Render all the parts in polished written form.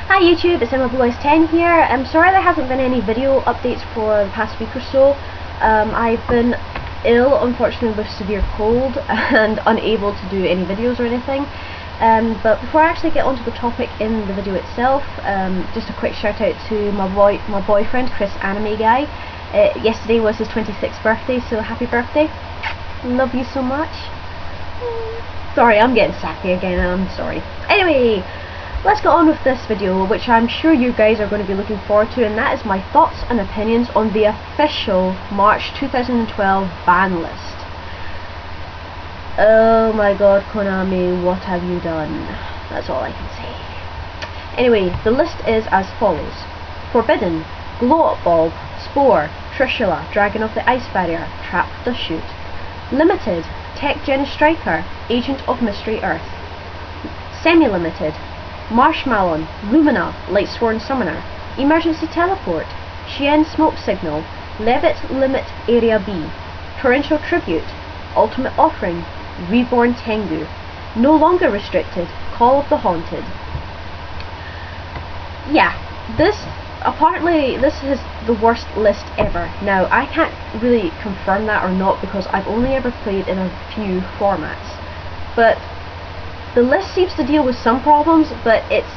Hi YouTube, it's MLBoys10 here. I'm sorry there hasn't been any video updates for the past week or so. I've been ill, unfortunately, with severe cold and unable to do any videos or anything. But before I actually get onto the topic in the video itself, just a quick shout out to my boyfriend, Chris Anime Guy. Yesterday was his 26th birthday, so happy birthday. Love you so much. Sorry, I'm getting sappy again, I'm sorry. Anyway, let's get on with this video, which I'm sure you guys are going to be looking forward to, and that is my thoughts and opinions on the official March 2012 ban list. Oh my god, Konami, what have you done? That's all I can say. Anyway, the list is as follows. Forbidden, Glow-Up Bulb, Spore, Trishula, Dragon of the Ice Barrier, Trap the Shoot. Limited, Tech Gen Striker, Agent of Mystery Earth. Semi-limited, Marshmallow, Lumina, Lightsworn Summoner, Emergency Teleport, Shien Smoke Signal, Levitt Limit Area B, Torrential Tribute, Ultimate Offering, Reborn Tengu, No Longer Restricted, Call of the Haunted. Yeah, apparently this is the worst list ever. Now, I can't really confirm that or not because I've only ever played in a few formats, but the list seems to deal with some problems, but it's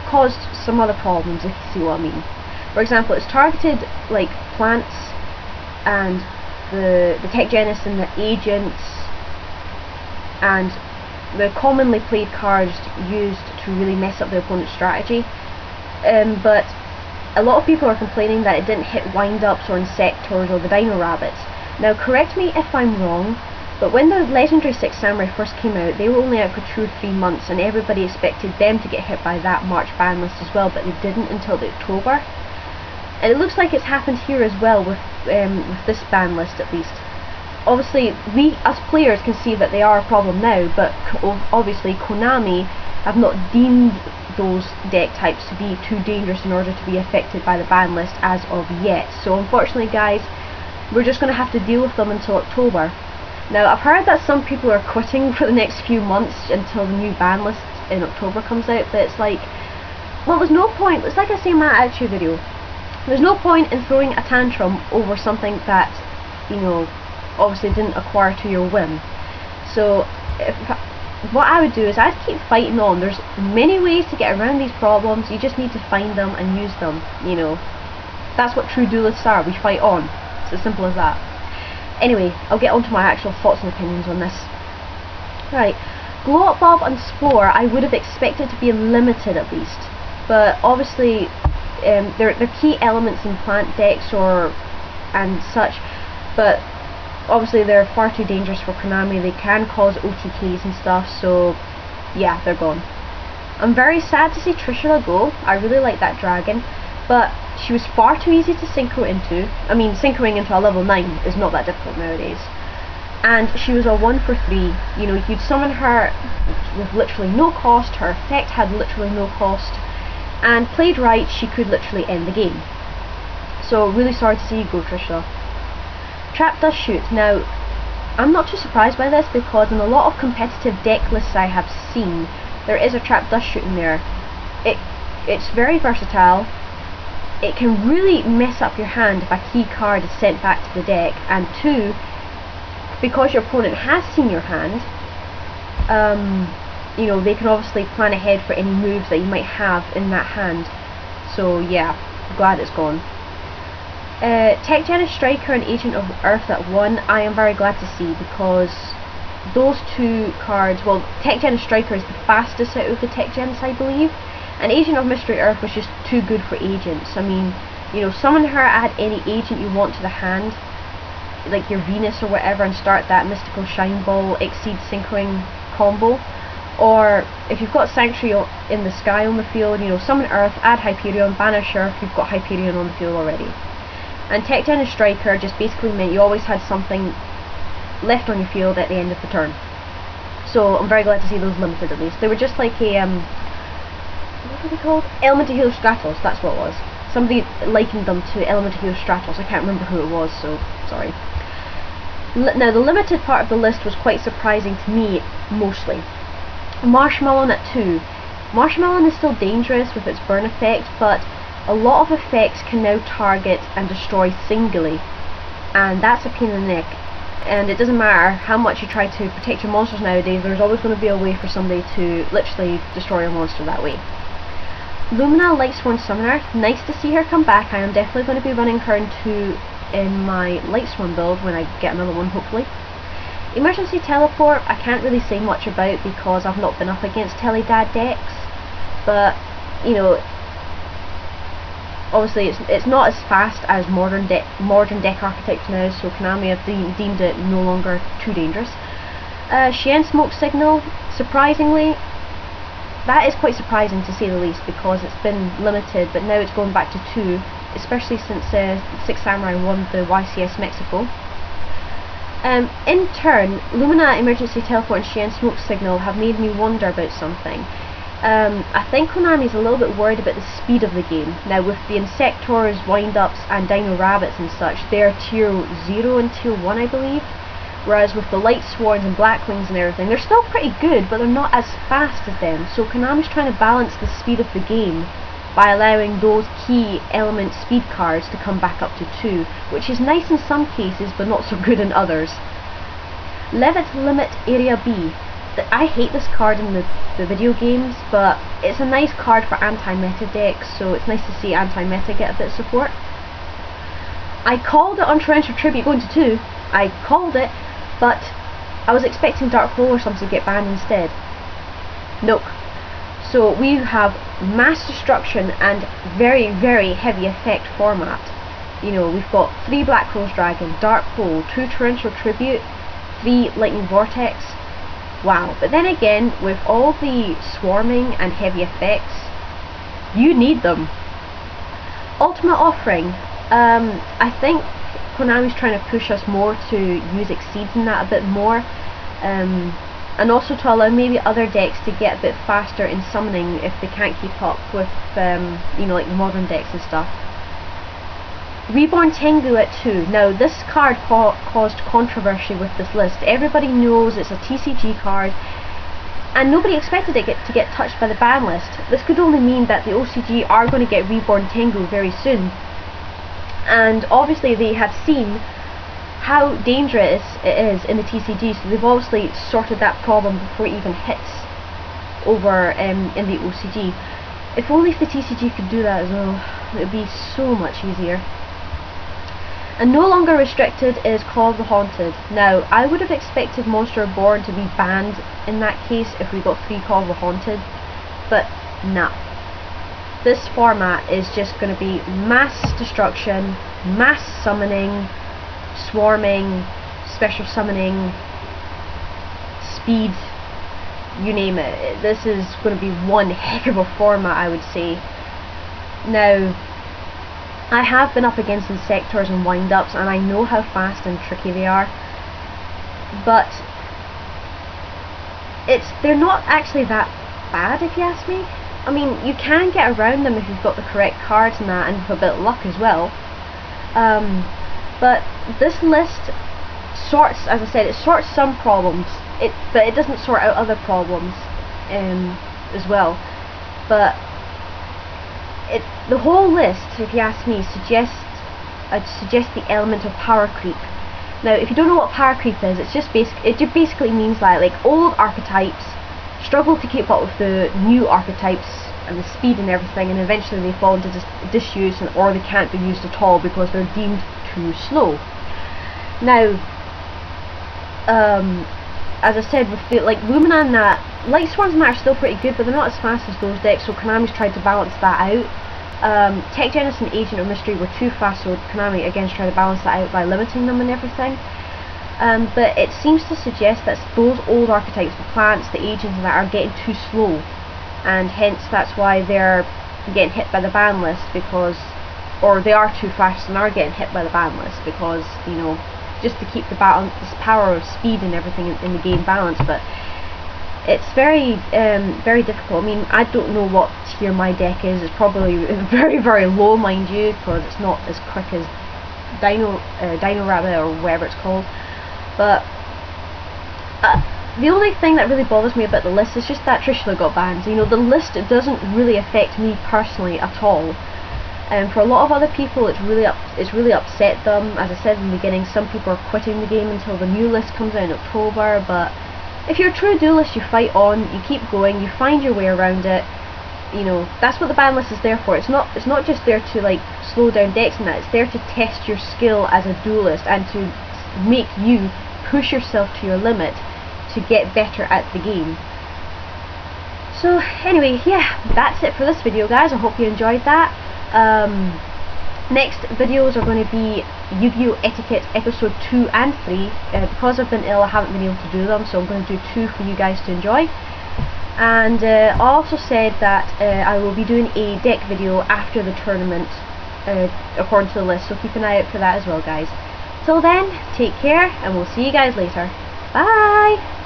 caused some other problems, if you see what I mean. For example, it's targeted like plants and the tech genists and the agents and the commonly played cards used to really mess up the opponent's strategy. But a lot of people are complaining that it didn't hit wind-ups or insectors or the dino rabbits. Now, correct me if I'm wrong, but when the Legendary 6 Samurai first came out, they were only out for 2 or 3 months, and everybody expected them to get hit by that March ban list as well, but they didn't until October. And it looks like it's happened here as well with this ban list, at least. Obviously, we as players can see that they are a problem now, but obviously Konami have not deemed those deck types to be too dangerous in order to be affected by the ban list as of yet. So unfortunately, guys, we're just going to have to deal with them until October. Now, I've heard that some people are quitting for the next few months until the new ban list in October comes out, but it's like, well, there's no point. It's like I say in my attitude video, there's no point in throwing a tantrum over something that, you know, obviously didn't acquire to your whim. So, what I would do is I'd keep fighting on. There's many ways to get around these problems, you just need to find them and use them, you know. That's what true duelists are, we fight on. It's as simple as that. Anyway, I'll get on to my actual thoughts and opinions on this. Right, Glow-Up Bulb and Spore I would have expected to be limited at least, but obviously they're key elements in plant decks and such, but obviously they're far too dangerous for Konami. They can cause OTKs and stuff, so yeah, they're gone. I'm very sad to see Trishula go. I really like that dragon, but she was far too easy to synchro into. I mean, synchroing into a level 9 is not that difficult nowadays. And she was a 1 for 3. You know, you'd summon her with literally no cost, her effect had literally no cost, and played right, she could literally end the game. So, really sorry to see you go, Trishula. Trap does shoot. Now, I'm not too surprised by this because in a lot of competitive deck lists I have seen, there is a trap does shoot in there. It's very versatile. It can really mess up your hand if a key card is sent back to the deck, and 2, because your opponent has seen your hand, you know, they can obviously plan ahead for any moves that you might have in that hand. So yeah, glad it's gone. Tech Gen Striker and Agent of Earth at 1, I am very glad to see, because those 2 cards, well, Tech Gen Striker is the fastest out of the Tech Gens, I believe, and Agent of Mystery Earth was just too good for agents. I mean, you know, summon her, add any agent you want to the hand, like your Venus or whatever, and start that Mystical Shine Ball Exceed Synchroing combo. Or if you've got Sanctuary in the sky on the field, you know, summon Earth, add Hyperion, banish her if you've got Hyperion on the field already. And Tech Gen Striker just basically meant you always had something left on your field at the end of the turn. So I'm very glad to see those limited at least. They were just like a what were they called? Elemental Healer Stratos, that's what it was. Somebody likened them to Elemental Healer Stratos. I can't remember who it was, so sorry. Now, the limited part of the list was quite surprising to me, mostly. Marshmallow at 2. Marshmallow is still dangerous with its burn effect, but a lot of effects can now target and destroy singly, and that's a pain in the neck. And it doesn't matter how much you try to protect your monsters nowadays, there's always going to be a way for somebody to literally destroy your monster that way. Lumina, Lightsworn Summoner, nice to see her come back. I am definitely going to be running her in my Lightsworn build when I get another one, hopefully. Emergency Teleport, I can't really say much about because I've not been up against Teledad decks, but, you know, obviously it's not as fast as modern deck archetypes now, so Konami have deemed it no longer too dangerous. Chien Smoke Signal, surprisingly, that is quite surprising to say the least, because it's been limited, but now it's going back to 2, especially since Six Samurai won the YCS Mexico. In turn, Lumina, Emergency Teleport and Chien Smoke Signal have made me wonder about something. I think Konami's a little bit worried about the speed of the game. Now, with the Insectors, Wind-Ups and Dino Rabbits and such, they're tier 0 and tier 1, I believe. Whereas with the Light Swords and Blackwings and everything, they're still pretty good, but they're not as fast as them. So Konami's trying to balance the speed of the game by allowing those key element speed cards to come back up to 2, which is nice in some cases, but not so good in others. Levit Limit Area B. I hate this card in the video games, but it's a nice card for anti-meta decks, so it's nice to see anti-meta get a bit of support. I called it on Torrential Tribute going to 2, I called it, but I was expecting Dark Hole or something to get banned instead. Nope. So we have Mass Destruction and very, very heavy effect format. You know, we've got 3 Black Rose Dragon, Dark Hole, 2 Torrential Tribute, 3 Lightning Vortex. Wow. But then again, with all the swarming and heavy effects, you need them. Ultimate Offering. I think Konami's trying to push us more to use Exceeds in that a bit more. And also to allow maybe other decks to get a bit faster in summoning if they can't keep up with, you know, like modern decks and stuff. Reborn Tengu at 2. Now, this card caused controversy with this list. Everybody knows it's a TCG card, and nobody expected it to get touched by the ban list. This could only mean that the OCG are going to get Reborn Tengu very soon. And obviously they have seen how dangerous it is in the TCG, so they've obviously sorted that problem before it even hits over in the OCG. If only if the TCG could do that as well, it would be so much easier. And no longer restricted is Call of the Haunted. Now, I would have expected Monster Reborn to be banned in that case if we got 3 Call of the Haunted, but nah. This format is just going to be mass destruction, mass summoning, swarming, special summoning, speed, you name it. This is going to be one heck of a format, I would say. Now, I have been up against Insectors and Wind-Ups, and I know how fast and tricky they are, but they're not actually that bad, if you ask me. I mean, you can get around them if you've got the correct cards and that, and with a bit of luck as well. But this list sorts, as I said, it sorts some problems, but it doesn't sort out other problems as well. But the whole list, if you ask me, I'd suggest the element of power creep. Now, if you don't know what power creep is, it just basically means that like old archetypes struggle to keep up with the new archetypes and the speed and everything, and eventually they fall into disuse, or they can't be used at all because they're deemed too slow. Now, as I said, with the Lumina and that, Light Swords and that are still pretty good, but they're not as fast as those decks, so Konami's tried to balance that out. Tech Genesis and Agent of Mystery were too fast, so Konami again tried to balance that out by limiting them and everything. But it seems to suggest that those old archetypes, the plants, the agents and that, are getting too slow, and hence that's why they're getting hit by the ban list, or they are too fast and are getting hit by the ban list, because, you know, just to keep the balance, this power of speed and everything in the game balanced. But it's very very difficult. I mean, I don't know what tier my deck is. It's probably very, very low, mind you, because it's not as quick as Dino Rabbit or whatever it's called. But the only thing that really bothers me about the list is just that Trishula got banned. You know, the list doesn't really affect me personally at all. For a lot of other people, it's really upset them. As I said in the beginning, some people are quitting the game until the new list comes out in October. But if you're a true duelist, you fight on, you keep going, you find your way around it. You know, that's what the ban list is there for. It's not just there to like slow down decks and that. It's there to test your skill as a duelist and to make you push yourself to your limit to get better at the game. So anyway, yeah, that's it for this video, guys. I hope you enjoyed that. Next videos are going to be Yu-Gi-Oh! Etiquette episode 2 and 3. Because I've been ill, I haven't been able to do them, so I'm going to do 2 for you guys to enjoy. And I also said that I will be doing a deck video after the tournament, according to the list, so keep an eye out for that as well, guys. Till then, take care, and we'll see you guys later. Bye!